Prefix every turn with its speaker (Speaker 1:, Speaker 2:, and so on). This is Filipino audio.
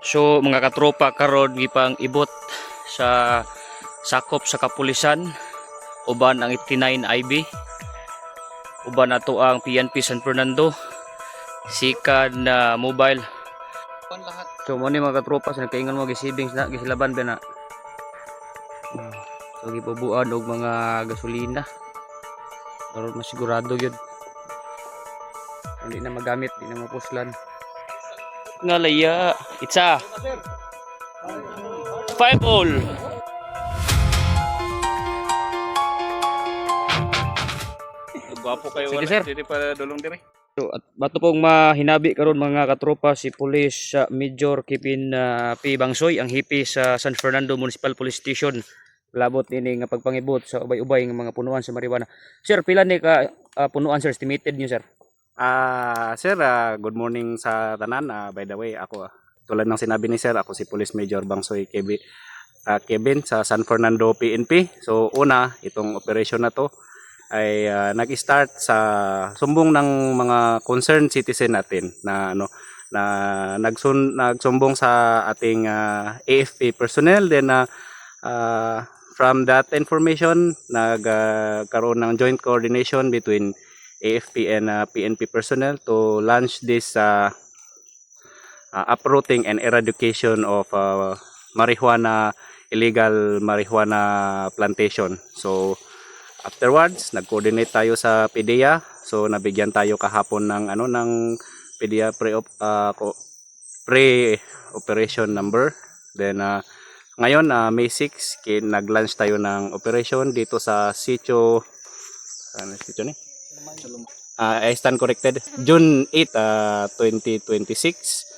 Speaker 1: So mga katropa karon gipang ibot sa sakop sa kapulisan uban ang 89 IB uban ato ang PNP San Fernando sikan na mobile. So mo ni mga katropa sa nagkaingon mo gisibing na gisilaban ba na. So gipubuan og mga gasolina. Karon masigurado gyud. Hindi na magamit, hindi na mapuslan. Ngalaya, itsa. 5 all.
Speaker 2: Gwapo kayo
Speaker 1: Sige,
Speaker 2: wala.
Speaker 1: sir.
Speaker 2: Sige para dulong dire.
Speaker 1: So, at bato pong mahinabi karon mga katropa si Police Major Kipin P. Bangsoy ang hipi sa San Fernando Municipal Police Station. Labot ini nga pagpangibot sa ubay-ubay nga mga punuan sa marijuana. Sir, pila ni ka punuan sir estimated niyo sir?
Speaker 2: Sir, good morning sa tanan. By the way, ako tulad ng sinabi ni sir, ako si Police Major Bangsoy Kevin sa San Fernando PNP. So una, itong operation na to ay nag-start sa sumbong ng mga concerned citizen natin na nagsumbong sa ating AFP personnel, then from that information nagkaroon ng joint coordination between AFP and PNP personnel to launch this uprooting and eradication of illegal marijuana plantation. So afterwards, nag-coordinate tayo sa PDEA. So nabigyan tayo kahapon ng PDEA pre-operation number. Then ngayon May 6, nag-launch tayo ng operation dito sa sitio. Sitio ni? I stand corrected. June 8, 2026.